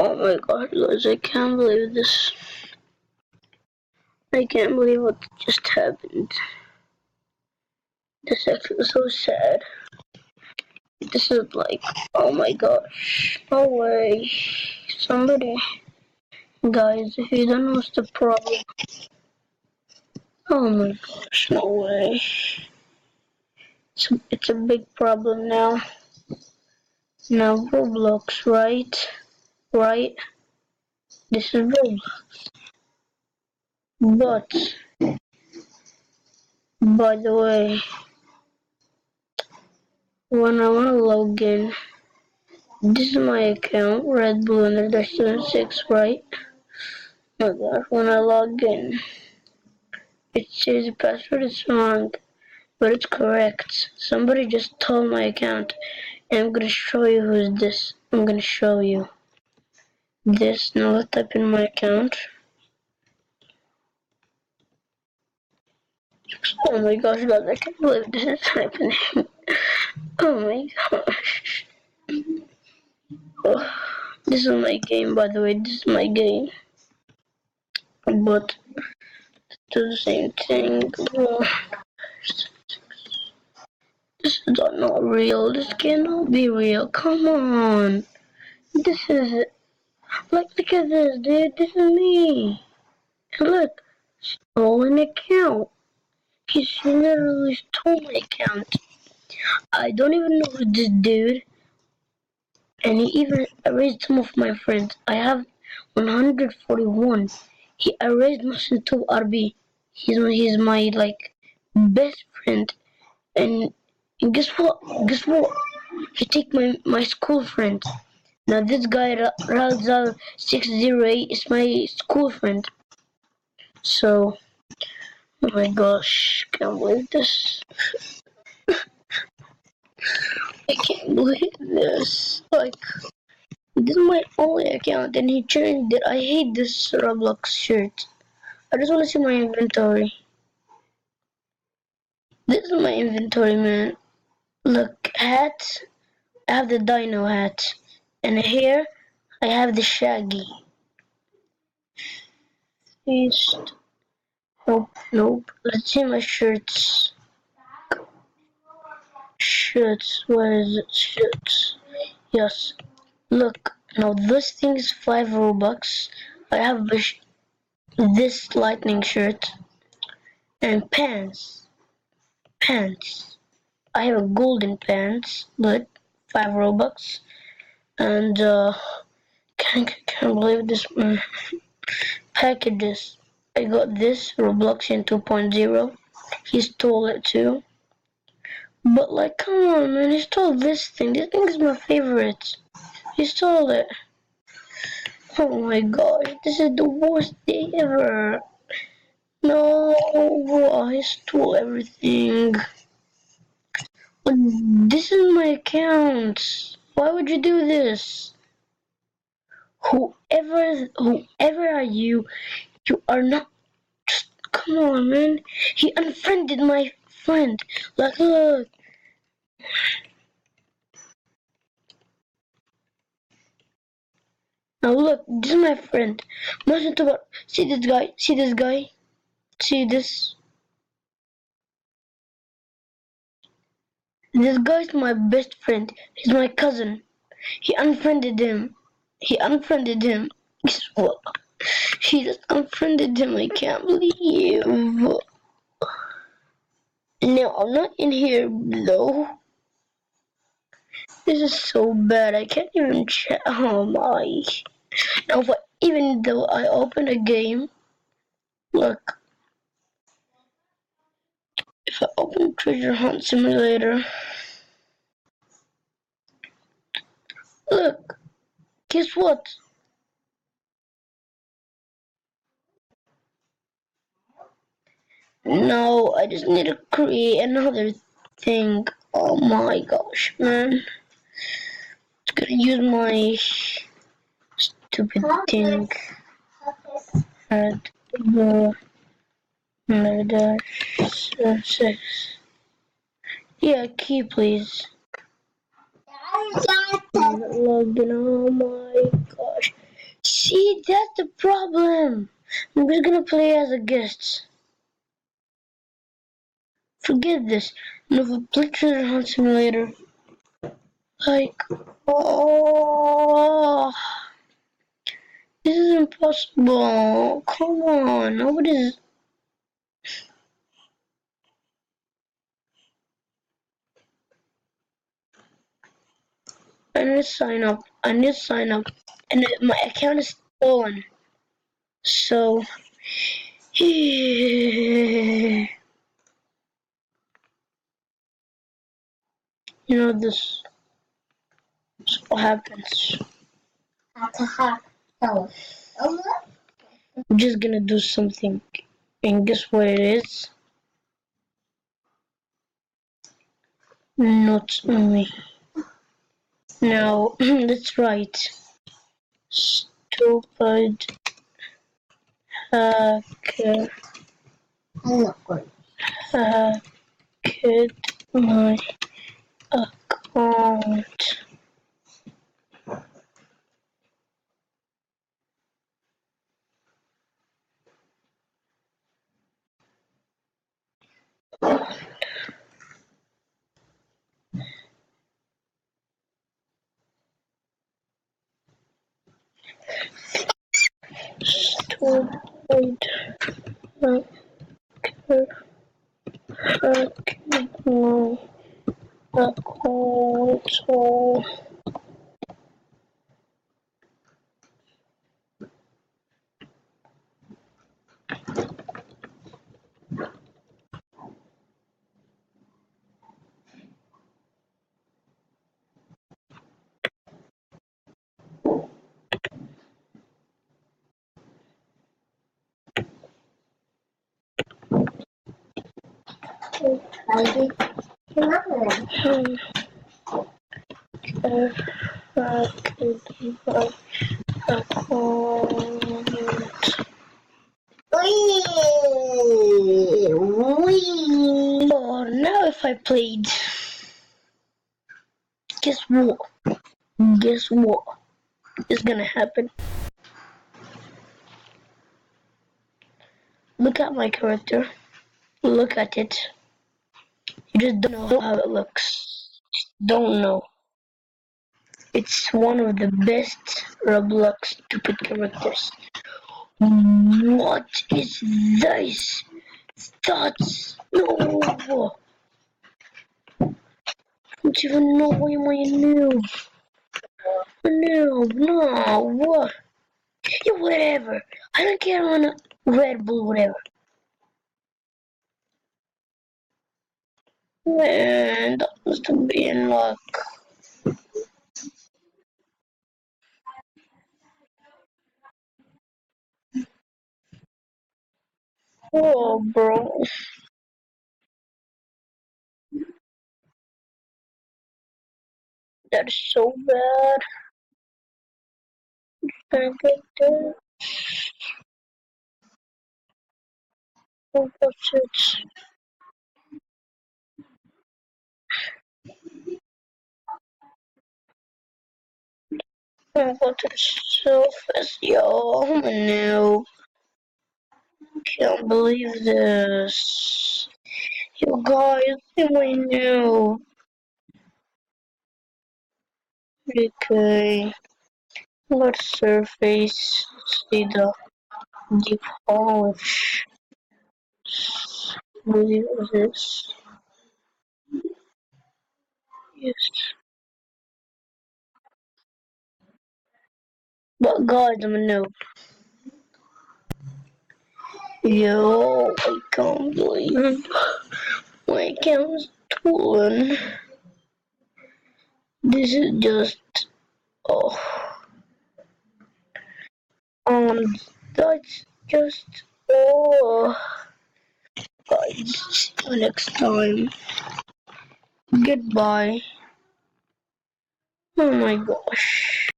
Oh my god, guys, I can't believe this. I can't believe what just happened. This is actually so sad. This is like, oh my gosh, no way. Somebody, guys, if you don't know what's the problem, oh my gosh, no way. It's a big problem now. Now Roblox, right? Right? This is Roblox. But, by the way, when I want to log in, this is my account, Red Blue under 76, right? Oh my gosh, when I log in, it says the password is wrong, but it's correct. Somebody just stole my account, and I'm gonna show you who's this. I'm gonna show you this. Now let's type in my account. Oh my gosh, guys, I can't believe this is happening. Oh my gosh. Oh, this is my game, by the way. This is my game. But do the same thing. This is not real. This cannot be real. Come on. This is look at this, dude. This is me. And look, stolen account. He literally stole my account. I don't even know who this dude. And he even erased some of my friends. I have 141. He erased Muslim2 RB. He's my like best friend. And guess what? Guess what? He take my school friend. Now this guy Razal 608 is my school friend. So, oh my gosh, can't believe this. I can't believe this. Like, this is my only account and he changed it. I hate this Roblox shirt. I just want to see my inventory. This is my inventory, man. Look, hat. I have the dino hat. And here, I have the shaggy. Feast. Nope. Let's see my shirts. Shirts. Where is it? Shirts. Yes. Look. Now this thing is 5 Robux. I have this lightning shirt. And pants. Pants. I have a golden pants, but 5 Robux. And can't believe this packages. I got this Robloxian 2.0. He stole it too. But like, come on, man, he stole this thing. This thing is my favorite. He stole it. Oh my gosh, this is the worst day ever. No, he stole everything. But this is my account. Why would you do this? Whoever are you are not. Just come on, man. He unfriended my friend. Like, look. Now look, this is my friend. See this guy. See this guy. See this. This guy's my best friend. He's my cousin. He unfriended him. Guess what? He just unfriended him. I can't believe. No, I'm not in here though. This is so bad. I can't even chat. Oh my. Now, even though I open a game, look. If I open Treasure Hunt Simulator, look. Guess what? No, I just need to create another thing. Oh my gosh, man. It's gonna use my stupid thing. At the murder 6. Yeah, key please. Login, oh my gosh. that's the problem. I'm just gonna play as a guest. Forget this. No, play Treasure Hunt Simulator. Like, oh, this is impossible. Come on, nobody's. I need to sign up. I need to sign up. And my account is stolen. So, you know this is what happens. I'm just gonna do something. And guess what it is? Not me. No, that's right. Stupid hacker. Hacked my account. Stupid hacker. Hacked my account. Hacked my account. Oh, now if I played, guess what? Guess what is gonna happen? Look at my character. Look at it. You just don't know how it looks. Don't know. It's one of the best Roblox stupid characters. What is this? That's no. Don't even know why am I new? No, what? Yeah, whatever. I don't care on a Red Bull, whatever. Man, that must have been luck. Oh, bro. That is so bad. I get that. Oh, what's it? Oh, what is so fast, yo? No, can't believe this. You guys, I know. Okay, let's surface. See the deep polish. Believe this. Yes. But guys, I'm a noob. Yo, I can't believe my account's stolen. This is just oh, um, that's just oh, guys. See you next time. Goodbye. Oh my gosh.